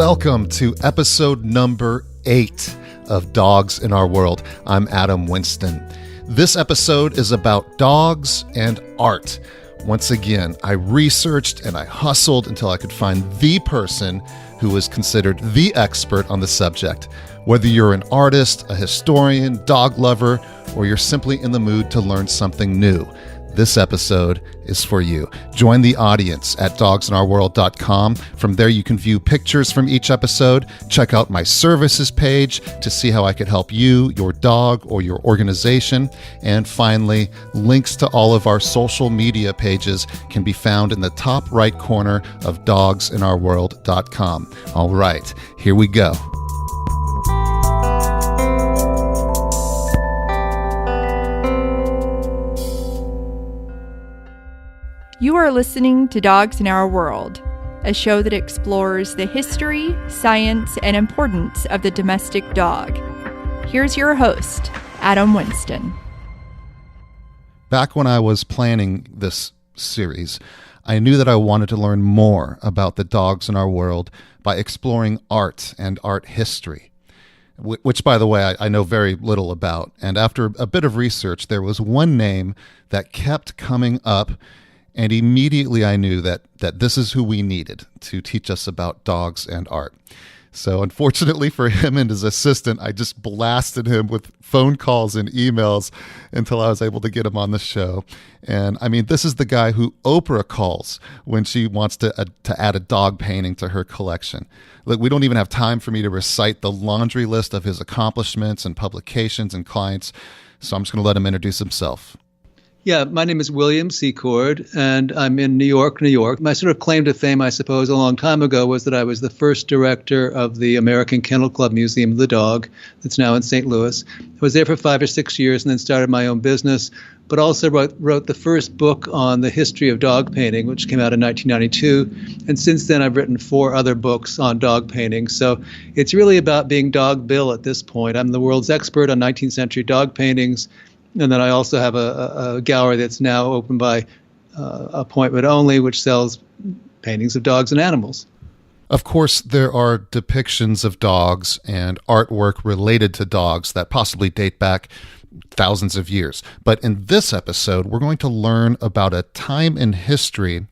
Welcome to episode number 8 of Dogs in Our World. I'm Adam Winston. This episode is about dogs and art. Once again, I researched and I hustled until I could find the person who is considered the expert on the subject. Whether you're an artist, a historian, dog lover, or you're simply in the mood to learn something new, this episode is for you. Join the audience at dogsinOurWorld.com. From there, you can view pictures from each episode, check out my services page to see how I could help you, your dog, or your organization. And finally, links to all of our social media pages can be found in the top right corner of dogsinOurWorld.com. All right, here we go. You are listening to Dogs in Our World, a show that explores the history, science, and importance of the domestic dog. Here's your host, Adam Winston. Back when I was planning this series, I knew that I wanted to learn more about the dogs in our world by exploring art and art history, which, by the way, I know very little about. And after a bit of research, there was one name that kept coming up. And immediately I knew that this is who we needed to teach us about dogs and art. So unfortunately for him and his assistant, I just blasted him with phone calls and emails until I was able to get him on the show. And I mean, this is the guy who Oprah calls when she wants to add a dog painting to her collection. Look, we don't even have time for me to recite the laundry list of his accomplishments and publications and clients. So I'm just going to let him introduce himself. Yeah, my name is William Secord, and I'm in New York, New York. My sort of claim to fame, I suppose, a long time ago was that I was the first director of the American Kennel Club Museum of the Dog that's now in St. Louis. I was there for 5 or 6 years and then started my own business, but also wrote the first book on the history of dog painting, which came out in 1992. And since then, I've written 4 other books on dog painting. So it's really about being Dog Bill at this point. I'm the world's expert on 19th century dog paintings. And then I also have a gallery that's now open by appointment only, which sells paintings of dogs and animals. Of course, there are depictions of dogs and artwork related to dogs that possibly date back thousands of years. But in this episode, we're going to learn about a time in history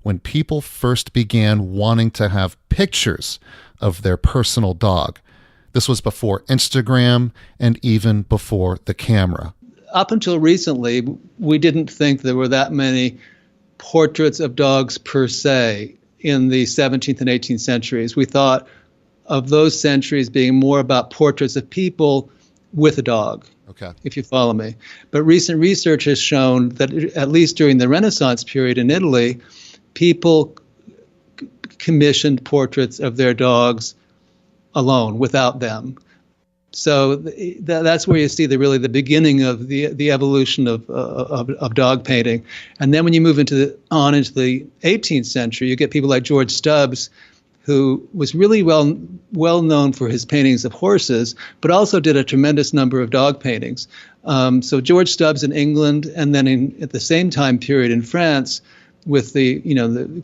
when people first began wanting to have pictures of their personal dog. This was before Instagram and even before the camera. Up until recently, we didn't think there were that many portraits of dogs per se in the 17th and 18th centuries. We thought of those centuries being more about portraits of people with a dog, if you follow me. But recent research has shown that at least during the Renaissance period in Italy, people commissioned portraits of their dogs alone, without them. So that's where you see the beginning of the evolution of dog painting. And then when you move into the 18th century, you get people like George Stubbs, who was really well known for his paintings of horses, but also did a tremendous number of dog paintings. So George Stubbs in England, and then at the same time period in France, with the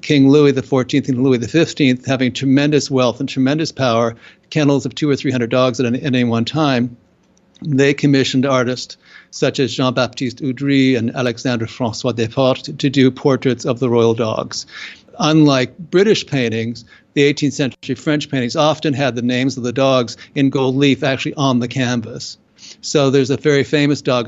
King Louis XIV and Louis XV having tremendous wealth and tremendous power, kennels of 200 or 300 dogs at any one time, they commissioned artists such as Jean-Baptiste Oudry and Alexandre François Desportes to do portraits of the royal dogs. Unlike British paintings, the 18th century French paintings often had the names of the dogs in gold leaf actually on the canvas. So there's a very famous dog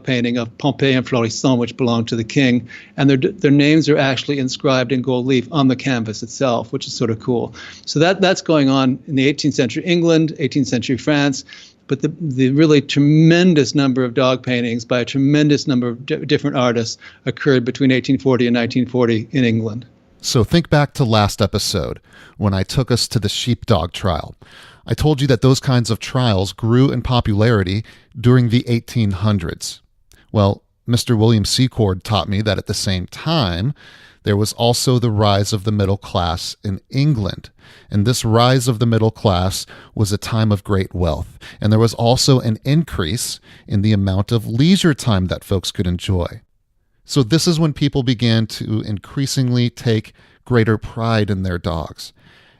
painting of Pompée and Florissant, which belonged to the king, and their names are actually inscribed in gold leaf on the canvas itself, which is sort of cool. So that's going on in the 18th century England, 18th century France, but the really tremendous number of dog paintings by a tremendous number of different artists occurred between 1840 and 1940 in England. So think back to last episode when I took us to the sheepdog trial. I told you that those kinds of trials grew in popularity during the 1800s. Well, Mr. William Secord taught me that at the same time, there was also the rise of the middle class in England. And this rise of the middle class was a time of great wealth. And there was also an increase in the amount of leisure time that folks could enjoy. So this is when people began to increasingly take greater pride in their dogs.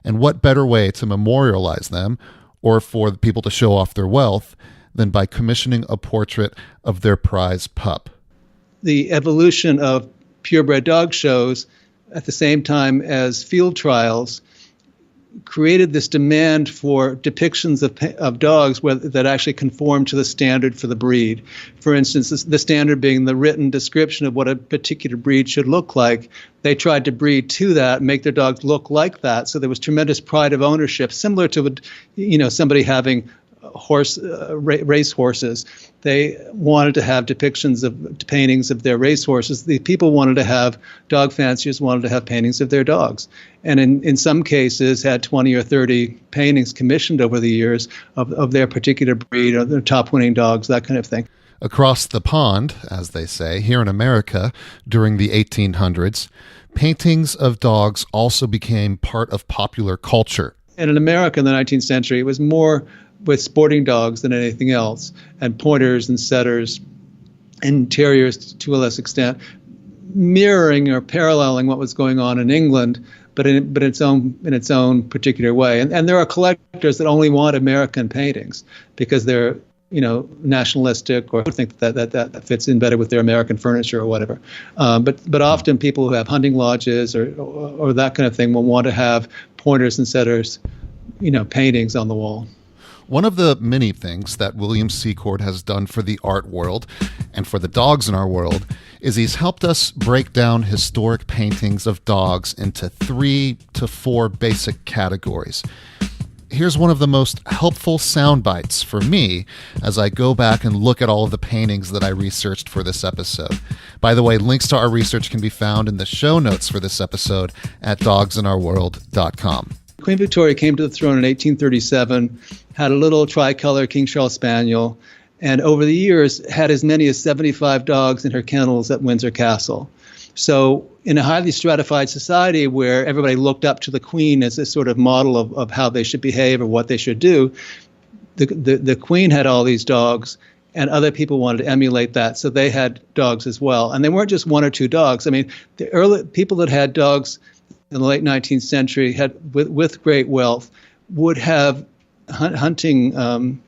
And what better way to memorialize them or for the people to show off their wealth than by commissioning a portrait of their prize pup? The evolution of purebred dog shows at the same time as field trials created this demand for depictions of dogs that actually conform to the standard for the breed. For instance, the standard being the written description of what a particular breed should look like. They tried to breed to that, make their dogs look like that. So there was tremendous pride of ownership, similar to somebody having race horses. They wanted to have depictions of paintings of their race horses. The people wanted to have, dog fanciers wanted to have paintings of their dogs. And in some cases had 20 or 30 paintings commissioned over the years of their particular breed or their top winning dogs, that kind of thing. Across the pond, as they say, here in America during the 1800s, paintings of dogs also became part of popular culture. And in America in the 19th century, it was more with sporting dogs than anything else, and pointers and setters and terriers to a less extent, mirroring or paralleling what was going on in England, but in its own particular way. And there are collectors that only want American paintings because they're nationalistic or think that fits in better with their American furniture or whatever. But often people who have hunting lodges or that kind of thing will want to have pointers and setters, paintings on the wall. One of the many things that William Secord has done for the art world and for the dogs in our world is he's helped us break down historic paintings of dogs into 3 to 4 basic categories. Here's one of the most helpful sound bites for me as I go back and look at all of the paintings that I researched for this episode. By the way, links to our research can be found in the show notes for this episode at dogsinOurWorld.com. Queen Victoria came to the throne in 1837, had a little tricolor King Charles Spaniel, and over the years had as many as 75 dogs in her kennels at Windsor Castle. So in a highly stratified society where everybody looked up to the Queen as a sort of model of how they should behave or what they should do, the Queen had all these dogs, and other people wanted to emulate that, so they had dogs as well. And they weren't just 1 or 2 dogs. I mean, the early people that had dogs in the late 19th century had with great wealth would have hunting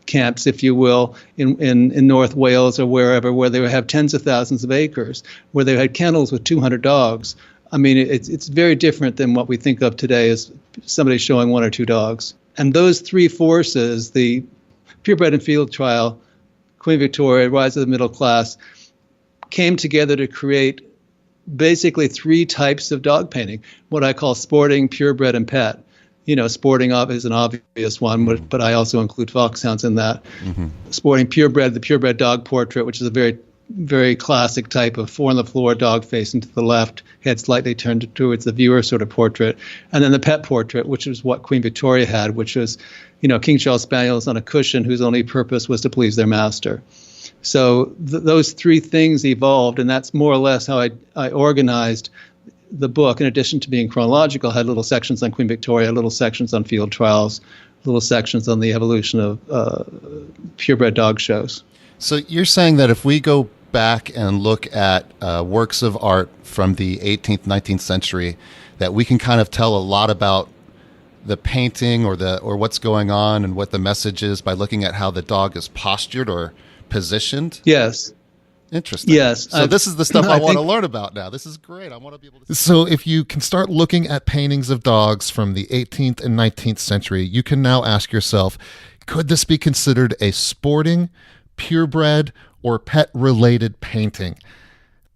camps, if you will, in North Wales or wherever, where they would have tens of thousands of acres, where they had kennels with 200 dogs. I mean, it's very different than what we think of today as somebody showing 1 or 2 dogs. And those 3 forces, the purebred and field trial, Queen Victoria, rise of the middle class, came together to create basically 3 types of dog painting, what I call sporting, purebred, and pet. Sporting is an obvious one, but I also include foxhounds in that. Mm-hmm. Sporting, purebred, the purebred dog portrait, which is a very, very classic type of 4-on-the-floor dog facing to the left, head slightly turned towards the viewer sort of portrait. And then the pet portrait, which is what Queen Victoria had, which was, King Charles Spaniels on a cushion whose only purpose was to please their master. So those 3 things evolved, and that's more or less how I organized the book. In addition to being chronological, I had little sections on Queen Victoria, little sections on field trials, little sections on the evolution of purebred dog shows. So you're saying that if we go back and look at works of art from the 18th, 19th century, that we can kind of tell a lot about the painting or what's going on and what the message is by looking at how the dog is postured or positioned? Yes. Interesting. Yes. So this is the stuff I want to learn about now. This is great. I want to be able to. So if you can start looking at paintings of dogs from the 18th and 19th century, you can now ask yourself, could this be considered a sporting, purebred, or pet-related painting?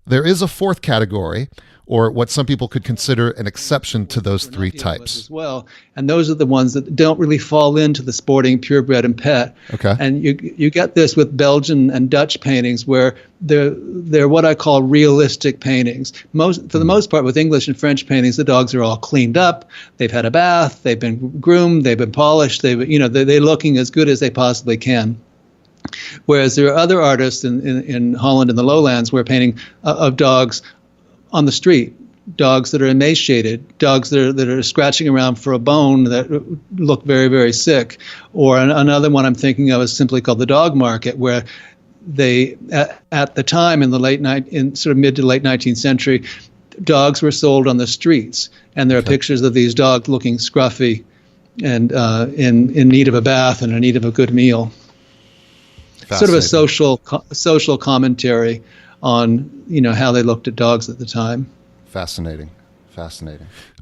There is a 4th category, or what some people could consider an exception to those 3 types as well. And those are the ones that don't really fall into the sporting, purebred, and pet. Okay. And you get this with Belgian and Dutch paintings where they're what I call realistic paintings. For the most part, with English and French paintings, the dogs are all cleaned up. They've had a bath. They've been groomed. They've been polished. They're looking as good as they possibly can. Whereas there are other artists in Holland and the lowlands who are painting of dogs on the street, dogs that are emaciated, dogs that are scratching around for a bone that look very, very sick. Or another one I'm thinking of is simply called the dog market, where they, at the time in the mid to late 19th century, dogs were sold on the streets, and there are pictures of these dogs looking scruffy and in need of a bath and in need of a good meal. Sort of a social commentary on how they looked at dogs at the time. Fascinating.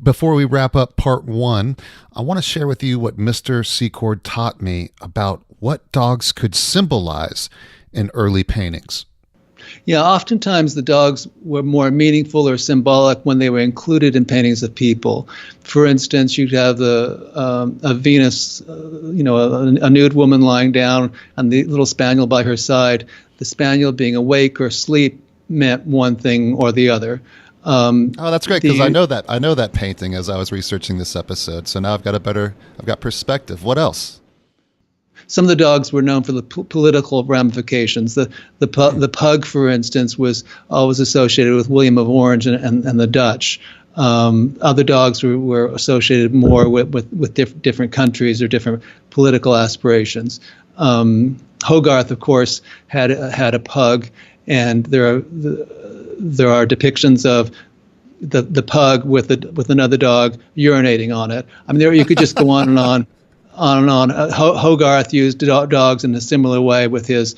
Before we wrap up part 1, I want to share with you what Mr. Secord taught me about what dogs could symbolize in early paintings. Yeah, oftentimes the dogs were more meaningful or symbolic when they were included in paintings of people. For instance, you'd have a Venus, a nude woman lying down, and the little spaniel by her side. The spaniel being awake or asleep meant one thing or the other. That's great, because I know that painting as I was researching this episode. So now I've got perspective. What else? Some of the dogs were known for the political ramifications. The pug, for instance, was always associated with William of Orange and the Dutch. Other dogs were associated more with different countries or different political aspirations. Hogarth, of course, had a pug, and there are depictions of the pug with another dog urinating on it. I mean, you could just go on and on. Hogarth used dogs in a similar way with his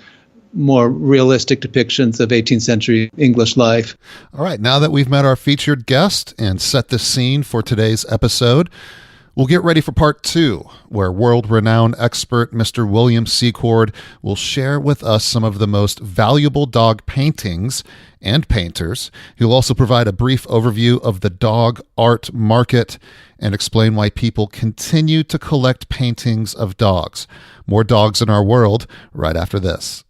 more realistic depictions of 18th century English life. All right, now that we've met our featured guest and set the scene for today's episode, we'll get ready for part 2, where world-renowned expert Mr. William Secord will share with us some of the most valuable dog paintings and painters. He'll also provide a brief overview of the dog art market and explain why people continue to collect paintings of dogs. More Dogs in Our World right after this.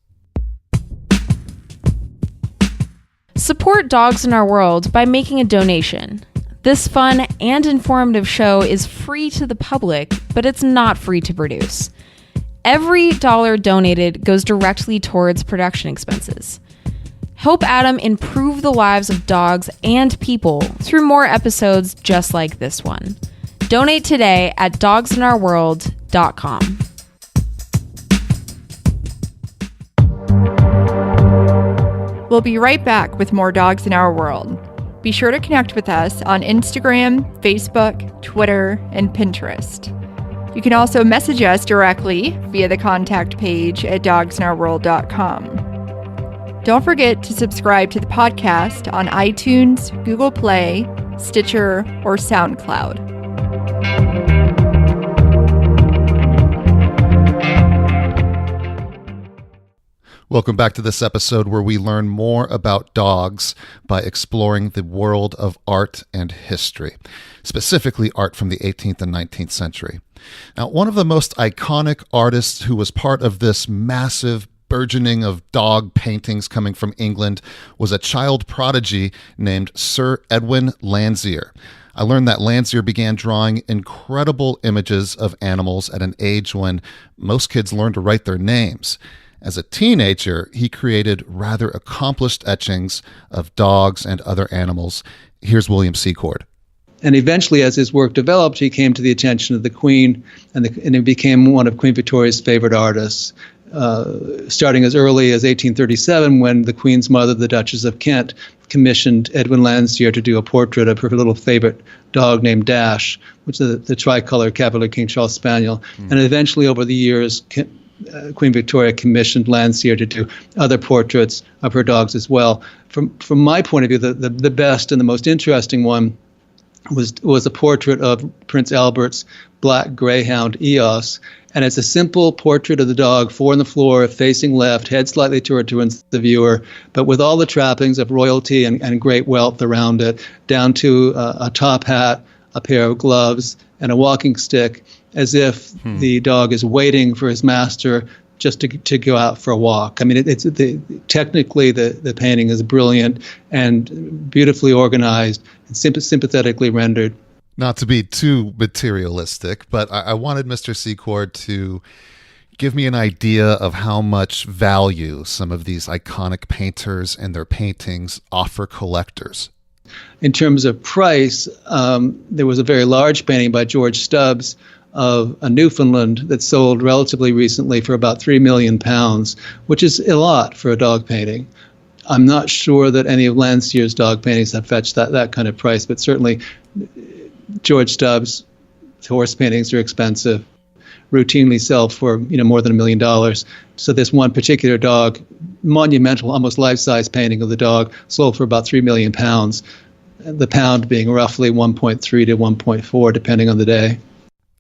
Support Dogs in Our World by making a donation. This fun and informative show is free to the public, but it's not free to produce. Every dollar donated goes directly towards production expenses. Help Adam improve the lives of dogs and people through more episodes just like this one. Donate today at dogsinOurworld.com. We'll be right back with more Dogs in Our World. Be sure to connect with us on Instagram, Facebook, Twitter, and Pinterest. You can also message us directly via the contact page at dogsinOurworld.com. Don't forget to subscribe to the podcast on iTunes, Google Play, Stitcher, or SoundCloud. Welcome back to this episode where we learn more about dogs by exploring the world of art and history, specifically art from the 18th and 19th century. Now, one of the most iconic artists who was part of this massive burgeoning of dog paintings coming from England was a child prodigy named Sir Edwin Landseer. I learned that Landseer began drawing incredible images of animals at an age when most kids learn to write their names. As a teenager, he created rather accomplished etchings of dogs and other animals. Here's William Secord. And eventually, as his work developed, he came to the attention of the Queen, and he became one of Queen Victoria's favorite artists, starting as early as 1837, when the Queen's mother, the Duchess of Kent, commissioned Edwin Landseer to do a portrait of her little favorite dog named Dash, which is the tricolor Cavalier King Charles Spaniel. And eventually, over the years, Queen Victoria commissioned Landseer to do other portraits of her dogs as well. From my point of view, the best and the most interesting one was a portrait of Prince Albert's black greyhound Eos, and it's a simple portrait of the dog, four on the floor, facing left, head slightly towards the viewer, but with all the trappings of royalty and great wealth around it, down to a top hat, a pair of gloves, and a walking stick, as if the dog is waiting for his master just to go out for a walk. I mean, technically the painting is brilliant and beautifully organized and sympathetically rendered. Not to be too materialistic, but I wanted Mr. Secord to give me an idea of how much value some of these iconic painters and their paintings offer collectors. In terms of price, there was a very large painting by George Stubbs of a Newfoundland that sold relatively recently for about £3 million, which is a lot for a dog painting. I'm not sure that any of Landseer's dog paintings have fetched that kind of price, but certainly George Stubbs' horse paintings are expensive, routinely sell for more than $1 million. So this one particular dog, monumental, almost life-size painting of the dog, sold for about 3 million pounds. The pound being roughly 1.3 to 1.4, depending on the day.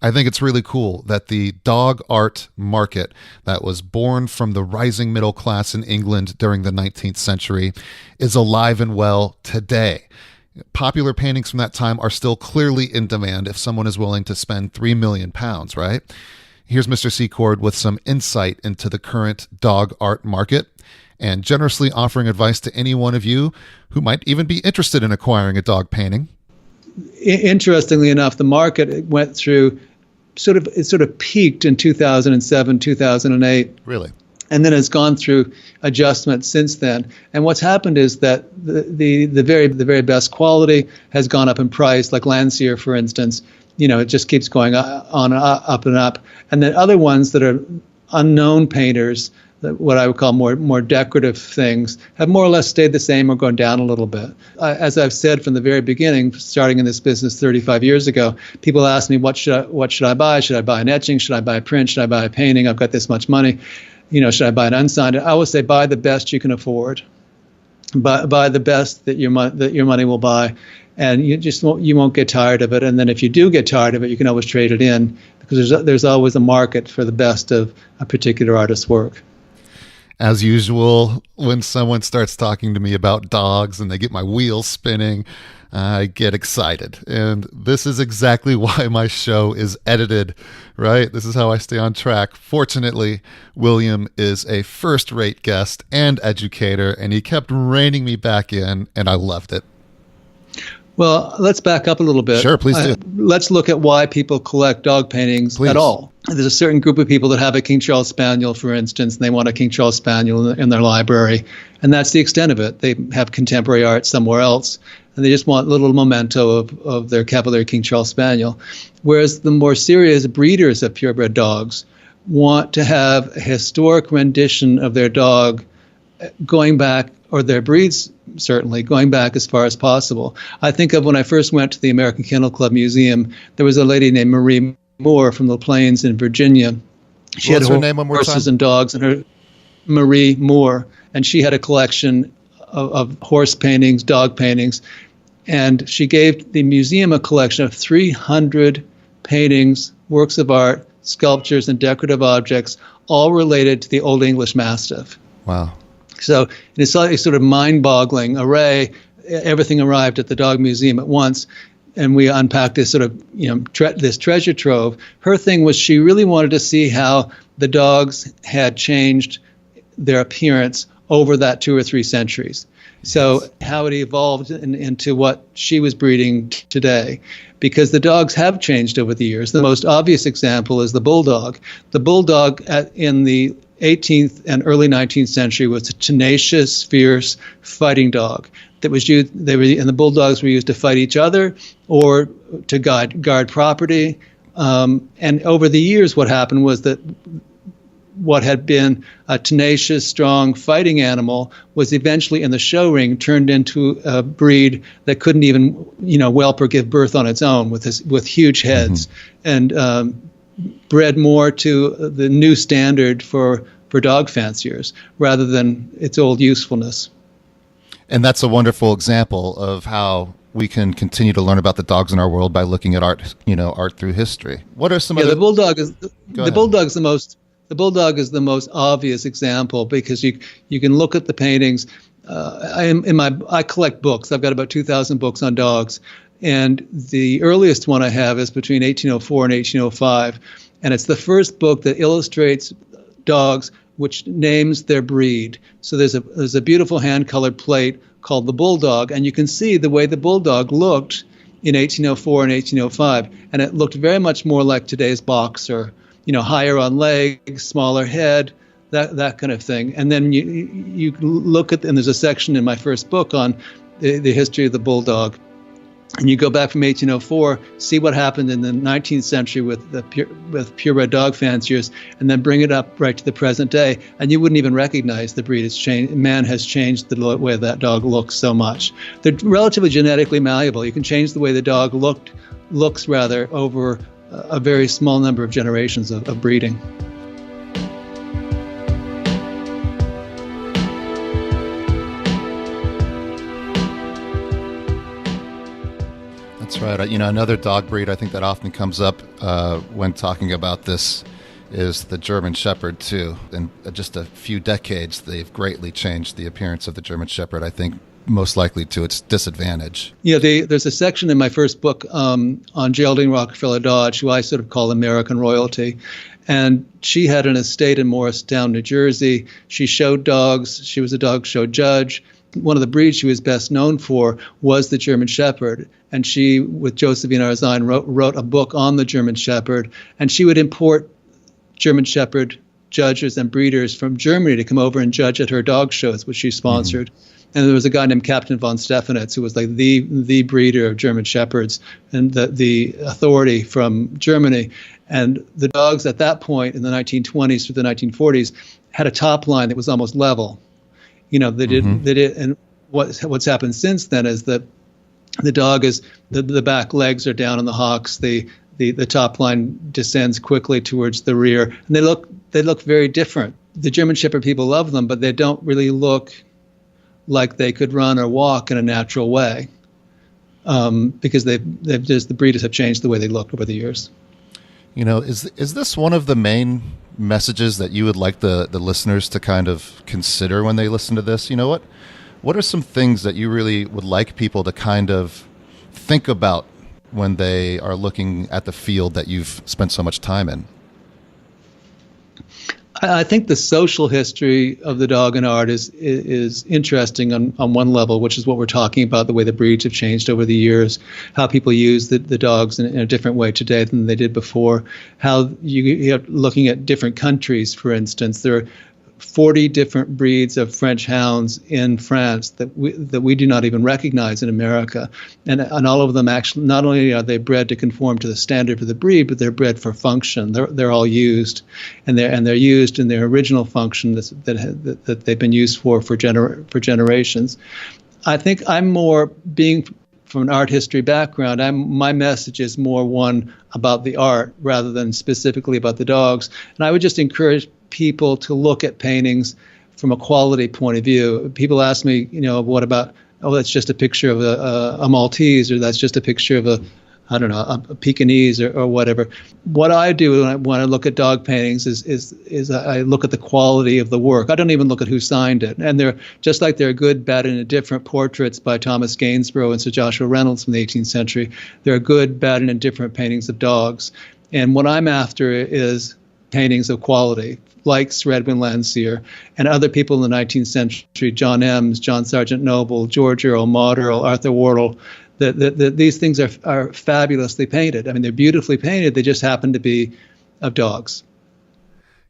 I think it's really cool that the dog art market that was born from the rising middle class in England during the 19th century is alive and well today. Popular paintings from that time are still clearly in demand if someone is willing to spend 3 million pounds, right? Here's Mr. Secord with some insight into the current dog art market and generously offering advice to any one of you who might even be interested in acquiring a dog painting. Interestingly enough, the market went through it sort of peaked in 2007, 2008. Really? And then it's gone through adjustments since then. And what's happened is that the very best quality has gone up in price, like Landseer, for instance. It just keeps going on up and up. And then other ones that are unknown painters, what I would call more decorative things, have more or less stayed the same or gone down a little bit. As I've said from the very beginning, starting in this business 35 years ago, people ask me, what should I buy? Should I buy an etching? Should I buy a print? Should I buy a painting? I've got this much money. Should I buy an unsigned? I always say buy the best you can afford. Buy the best that your money will buy, and you won't get tired of it. And then if you do get tired of it, you can always trade it in, because there's always a market for the best of a particular artist's work. As usual, when someone starts talking to me about dogs and they get my wheels spinning, I get excited. And this is exactly why my show is edited, right? This is how I stay on track. Fortunately, William is a first-rate guest and educator, and he kept reining me back in, and I loved it. Well, let's back up a little bit. Sure, please do. Let's look at why people collect dog paintings at all. There's a certain group of people that have a King Charles Spaniel, for instance, and they want a King Charles Spaniel in their library. And that's the extent of it. They have contemporary art somewhere else, and they just want a little memento of their Cavalier King Charles Spaniel. Whereas the more serious breeders of purebred dogs want to have a historic rendition of their dog going back, or their breeds certainly, going back as far as possible. I think of when I first went to the American Kennel Club Museum, there was a lady named Marie Moore from the Plains in Virginia. She had her name one more horses time? and dogs, and her Marie Moore, and she had a collection of horse paintings, dog paintings, and she gave the museum a collection of 300 paintings, works of art, sculptures, and decorative objects, all related to the Old English Mastiff. Wow. So it's a sort of mind-boggling array. Everything arrived at the Dog Museum at once, and we unpacked this sort of, this treasure trove. Her thing was she really wanted to see how the dogs had changed their appearance over that 2 or 3 centuries. So how it evolved into what she was breeding today, because the dogs have changed over the years. The most obvious example is the bulldog. The bulldog in the 18th and early 19th century was a tenacious, fierce fighting dog that was used. And the bulldogs were used to fight each other or to guard property. And over the years, what happened was that what had been a tenacious, strong fighting animal was eventually in the show ring turned into a breed that couldn't even, whelp or give birth on its own, with huge heads, and bred more to the new standard for dog fanciers rather than its old usefulness. And that's a wonderful example of how we can continue to learn about the dogs in our world by looking at art, art through history. What are some other? The bulldog is the bulldog is the most obvious example, because you can look at the paintings. I collect books. I've got about 2,000 books on dogs, and the earliest one I have is between 1804 and 1805, and it's the first book that illustrates dogs, which names their breed. So there's a beautiful hand-colored plate called the Bulldog, and you can see the way the Bulldog looked in 1804 and 1805, and it looked very much more like today's Boxer, higher on legs, smaller head, that kind of thing. And then you look at, and there's a section in my first book on the history of the Bulldog. And you go back from 1804, see what happened in the 19th century with purebred dog fanciers, and then bring it up right to the present day, and you wouldn't even recognize the breed has changed. Man has changed the way that dog looks so much. They're relatively genetically malleable. You can change the way the dog looks over a very small number of generations of breeding. That's right. Another dog breed I think that often comes up when talking about this is the German Shepherd, too. In just a few decades, they've greatly changed the appearance of the German Shepherd, I think most likely to its disadvantage. Yeah, there's a section in my first book on Geraldine Rockefeller Dodge, who I sort of call American royalty. And she had an estate in Morristown, New Jersey. She showed dogs. She was a dog show judge. One of the breeds she was best known for was the German Shepherd. And she, with Josephine Arzine, wrote a book on the German Shepherd. And she would import German Shepherd judges and breeders from Germany to come over and judge at her dog shows, which she sponsored. Mm-hmm. And there was a guy named Captain von Stephanitz, who was like the breeder of German Shepherds and the authority from Germany. And the dogs at that point in the 1920s through the 1940s had a top line that was almost level. They did, and what's happened since then is that the dog is the back legs are down on the hocks, the top line descends quickly towards the rear, and they look very different. The German Shepherd people love them, but they don't really look like they could run or walk in a natural way, because the breeders have changed the way they look over the years. Is this one of the main messages that you would like the listeners to kind of consider when they listen to this? What are some things that you really would like people to kind of think about when they are looking at the field that you've spent so much time in? I think the social history of the dog and art is interesting on one level, which is what we're talking about, the way the breeds have changed over the years, how people use the dogs in a different way today than they did before, how you're looking at different countries, for instance. There are 40 different breeds of French hounds in France that we do not even recognize in America. And all of them actually, not only are they bred to conform to the standard for the breed, but they're bred for function. They're all used, and they're used in their original function that they've been used for generations. I think I'm more, being from an art history background, my message is more one about the art rather than specifically about the dogs. And I would just encourage people to look at paintings from a quality point of view. People ask me, what about, that's just a picture of a Maltese, or that's just a picture of a Pekingese or whatever. What I do when I look at dog paintings is I look at the quality of the work. I don't even look at who signed it. And they're just like there are good, bad, and indifferent portraits by Thomas Gainsborough and Sir Joshua Reynolds from the 18th century. There are good, bad, and indifferent paintings of dogs. And what I'm after is paintings of quality, like Sir Edwin Landseer and other people in the 19th century, John Ems, John Sargent Noble, George Earle, Maud Earle, Arthur Wardle. These things are fabulously painted. I mean, they're beautifully painted. They just happen to be of dogs.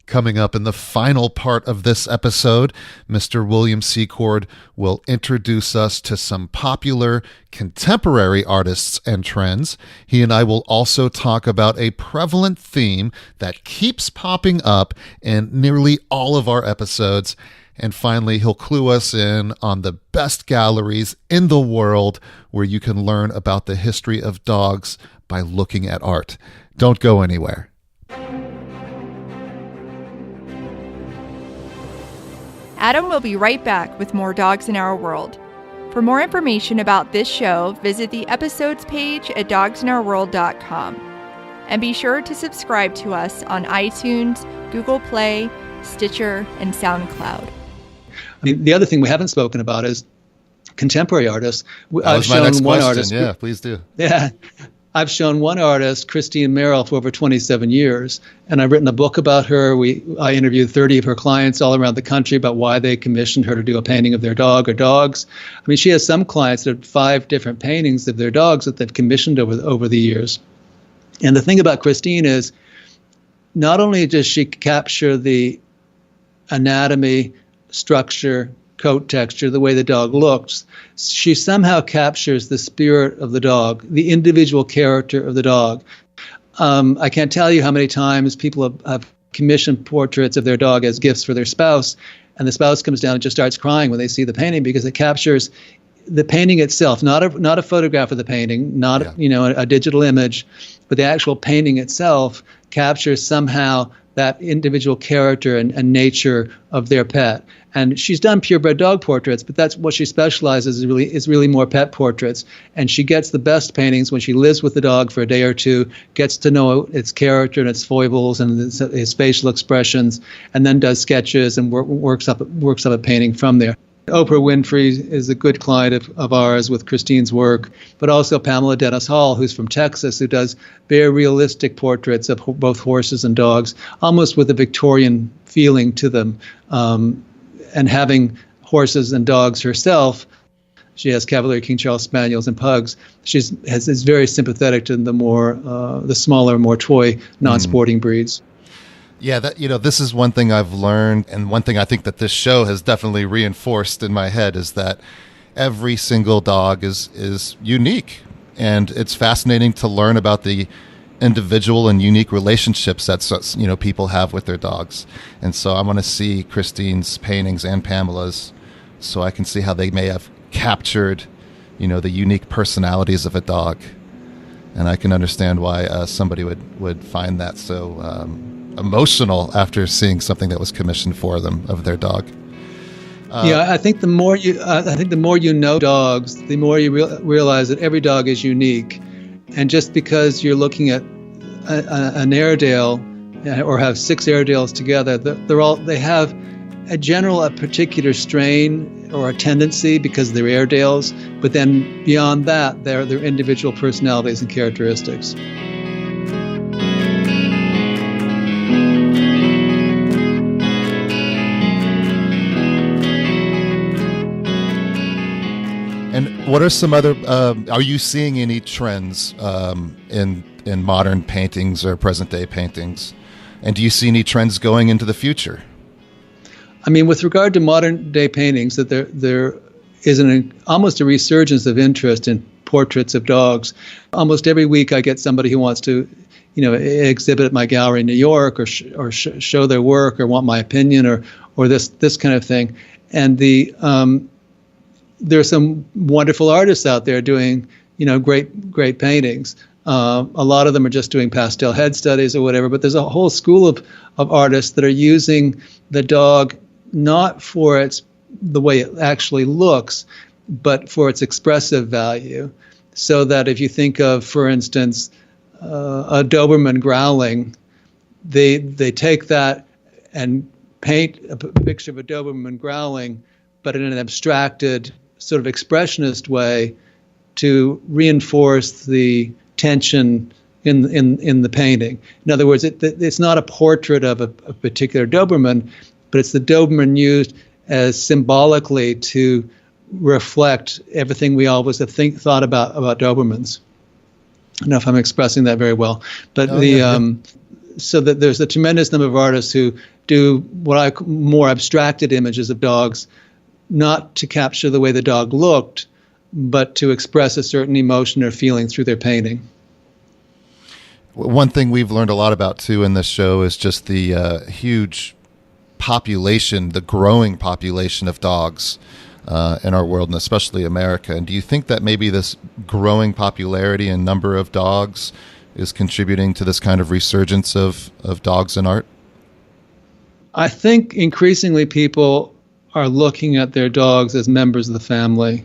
Coming up in the final part of this episode, Mr. William Secord will introduce us to some popular contemporary artists and trends. He and I will also talk about a prevalent theme that keeps popping up in nearly all of our episodes. And finally, he'll clue us in on the best galleries in the world where you can learn about the history of dogs by looking at art. Don't go anywhere. Adam will be right back with more Dogs in Our World. For more information about this show, visit the episodes page at dogsinOurworld.com. And be sure to subscribe to us on iTunes, Google Play, Stitcher, and SoundCloud. I mean, the other thing we haven't spoken about is contemporary artists. That was my next question. Yeah, please do. Yeah. I've shown one artist, Christine Merrill, for over 27 years, and I've written a book about her. I interviewed 30 of her clients all around the country about why they commissioned her to do a painting of their dog or dogs. I mean, she has some clients that have 5 different paintings of their dogs that they've commissioned over the years. And the thing about Christine is, not only does she capture the anatomy, structure, coat texture, the way the dog looks, she somehow captures the spirit of the dog, the individual character of the dog. I can't tell you how many times people have commissioned portraits of their dog as gifts for their spouse, and the spouse comes down and just starts crying when they see the painting, because it captures the painting itself, not a photograph of the painting, not a digital image, but the actual painting itself captures somehow that individual character and nature of their pet. And she's done purebred dog portraits, but that's what she specializes is really more pet portraits. And she gets the best paintings when she lives with the dog for a day or two, gets to know its character and its foibles and its facial expressions, and then does sketches and works up a painting from there. Oprah Winfrey is a good client of ours with Christine's work, but also Pamela Dennis Hall, who's from Texas, who does very realistic portraits of both horses and dogs, almost with a Victorian feeling to them. And having horses and dogs herself, she has Cavalier King Charles Spaniels and Pugs. Is very sympathetic to the smaller, more toy, non-sporting breeds. Yeah, this is one thing I've learned, and one thing I think that this show has definitely reinforced in my head is that every single dog is unique, and it's fascinating to learn about the individual and unique relationships that people have with their dogs. And so I want to see Christine's paintings and Pamela's, so I can see how they may have captured, the unique personalities of a dog, and I can understand why somebody would find that so emotional after seeing something that was commissioned for them of their dog. I think the more you know dogs, the more you realize that every dog is unique, and just because you're looking at an Airedale or have 6 Airedales together, they have a particular strain or a tendency because they're Airedales, but then beyond that, they're their individual personalities and characteristics. And what are some other? Are you seeing any trends in modern paintings or present day paintings? And do you see any trends going into the future? I mean, with regard to modern day paintings, that there is almost a resurgence of interest in portraits of dogs. Almost every week, I get somebody who wants to, exhibit at my gallery in New York, or show their work, or want my opinion, or this kind of thing. And there are some wonderful artists out there doing, great paintings. A lot of them are just doing pastel head studies or whatever, but there's a whole school of artists that are using the dog not for the way it actually looks, but for its expressive value. So that if you think of, for instance, a Doberman growling, they take that and paint a picture of a Doberman growling, but in an abstracted sort of expressionist way to reinforce the tension in the painting. In other words, it's not a portrait of a particular Doberman, but it's the Doberman used as symbolically to reflect everything we always have thought about Dobermans. I don't know if I'm expressing that very well, but so that there's a tremendous number of artists who do what I call more abstracted images of dogs, not to capture the way the dog looked, but to express a certain emotion or feeling through their painting. One thing we've learned a lot about, too, in this show is just the huge population, the growing population of dogs in our world, and especially America. And do you think that maybe this growing popularity and number of dogs is contributing to this kind of resurgence of dogs in art? I think increasingly people are looking at their dogs as members of the family.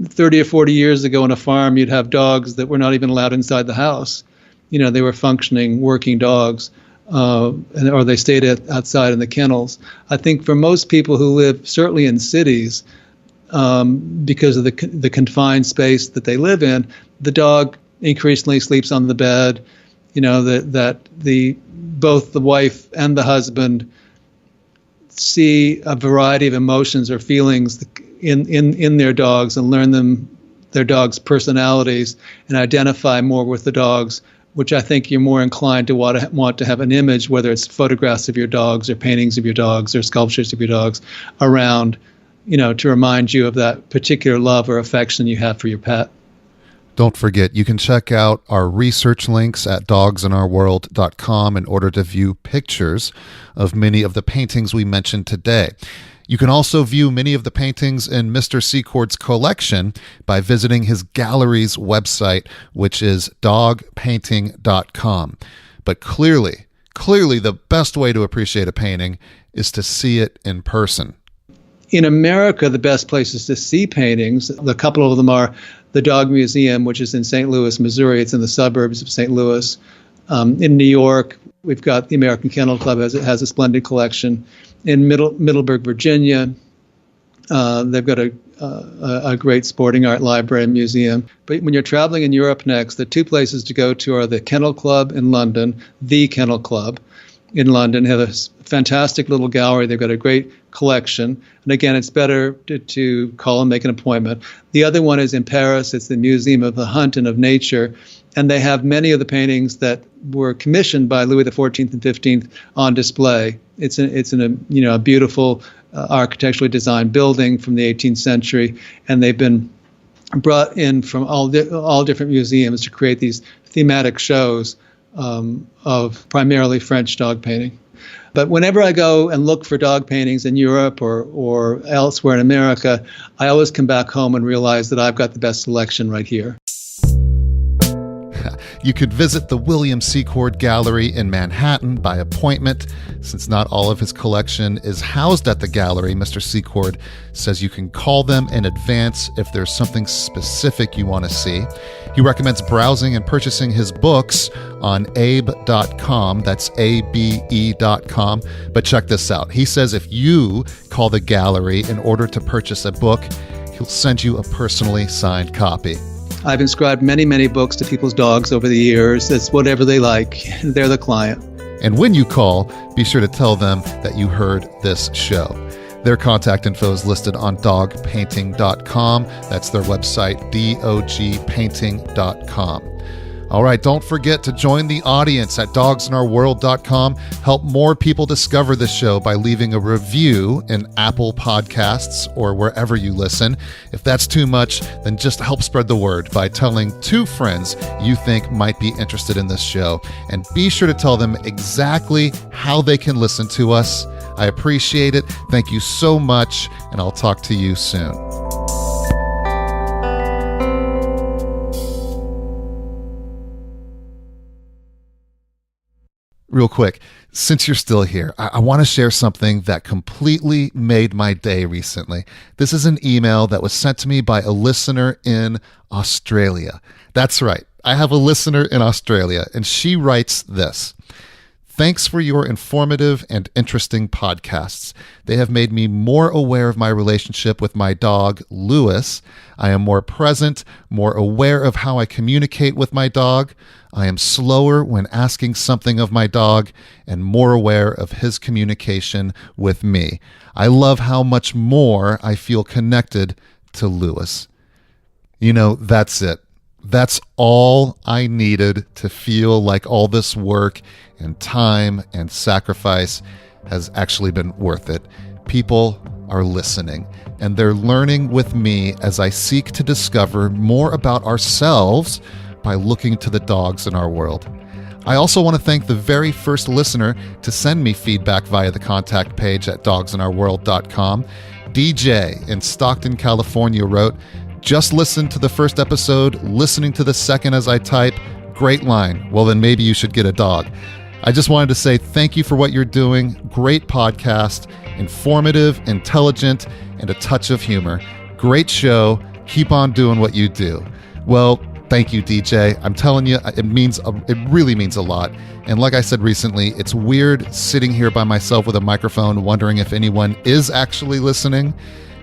30 or 40 years ago on a farm, you'd have dogs that were not even allowed inside the house. They were functioning, working dogs, or they stayed outside in the kennels. I think for most people who live, certainly in cities, because of the confined space that they live in, the dog increasingly sleeps on the bed. Both the wife and the husband see a variety of emotions or feelings in their dogs and learn their dogs' personalities and identify more with the dogs, which I think you're more inclined to want to have an image, whether it's photographs of your dogs or paintings of your dogs or sculptures of your dogs, around to remind you of that particular love or affection you have for your pet. Don't forget, you can check out our research links at dogsinourworld.com in order to view pictures of many of the paintings we mentioned today. You can also view many of the paintings in Mr. Secord's collection by visiting his gallery's website, which is dogpainting.com. But clearly the best way to appreciate a painting is to see it in person. In America, the best places to see paintings, a couple of them are the Dog Museum, which is in St. Louis, Missouri. It's in the suburbs of St. Louis. In New York, we've got the American Kennel Club has a splendid collection. In Middleburg, Virginia, they've got a great sporting art library and museum. But when you're traveling in Europe next, the two places to go to are the Kennel Club in London, the Kennel Club in London, have a fantastic little gallery. They've got a great collection. And again, it's better to call and make an appointment. The other one is in Paris. It's the Museum of the Hunt and of Nature. And they have many of the paintings that were commissioned by Louis XIV and XV on display. It's in a beautiful architecturally designed building from the 18th century. And they've been brought in from all different museums to create these thematic shows of primarily French dog painting. But whenever I go and look for dog paintings in Europe or elsewhere in America, I always come back home and realize that I've got the best selection right here. You could visit the William Secord Gallery in Manhattan by appointment. Since not all of his collection is housed at the gallery, Mr. Secord says you can call them in advance if there's something specific you want to see. He recommends browsing and purchasing his books on abe.com. That's abe.com. But check this out. He says if you call the gallery in order to purchase a book, he'll send you a personally signed copy. I've inscribed many, many books to people's dogs over the years. It's whatever they like. They're the client. And when you call, be sure to tell them that you heard this show. Their contact info is listed on dogpainting.com. That's their website, dogpainting.com. All right, don't forget to join the audience at dogsinOurWorld.com. Help more people discover the show by leaving a review in Apple Podcasts or wherever you listen. If that's too much, then just help spread the word by telling 2 friends you think might be interested in this show. And be sure to tell them exactly how they can listen to us. I appreciate it. Thank you so much, and I'll talk to you soon. Real quick, since you're still here, I want to share something that completely made my day recently. This is an email that was sent to me by a listener in Australia. That's right. I have a listener in Australia, and she writes this. Thanks for your informative and interesting podcasts. They have made me more aware of my relationship with my dog, Lewis. I am more present, more aware of how I communicate with my dog. I am slower when asking something of my dog and more aware of his communication with me. I love how much more I feel connected to Lewis. That's it. That's all I needed to feel like all this work and time and sacrifice has actually been worth it. People are listening, and they're learning with me as I seek to discover more about ourselves by looking to the dogs in our world. I also want to thank the very first listener to send me feedback via the contact page at dogsinOurWorld.com. DJ in Stockton, California wrote, "Just listened to the first episode, listening to the second as I type. Great line. Well, then maybe you should get a dog." I just wanted to say thank you for what you're doing. Great podcast, informative, intelligent, and a touch of humor. Great show. Keep on doing what you do. Well, thank you, DJ. I'm telling you, it really means a lot. And like I said recently, it's weird sitting here by myself with a microphone wondering if anyone is actually listening.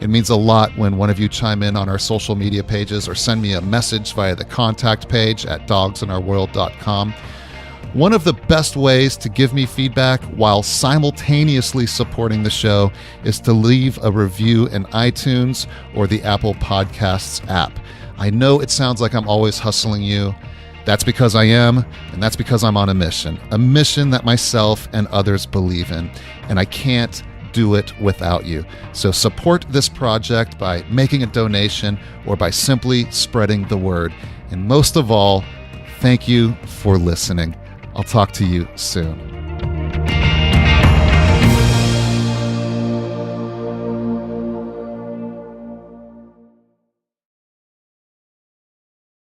It means a lot when one of you chime in on our social media pages or send me a message via the contact page at dogsinOurWorld.com. One of the best ways to give me feedback while simultaneously supporting the show is to leave a review in iTunes or the Apple Podcasts app. I know it sounds like I'm always hustling you. That's because I am, and that's because I'm on a mission that myself and others believe in. And I can't do it without you. So support this project by making a donation or by simply spreading the word. And most of all, thank you for listening. I'll talk to you soon.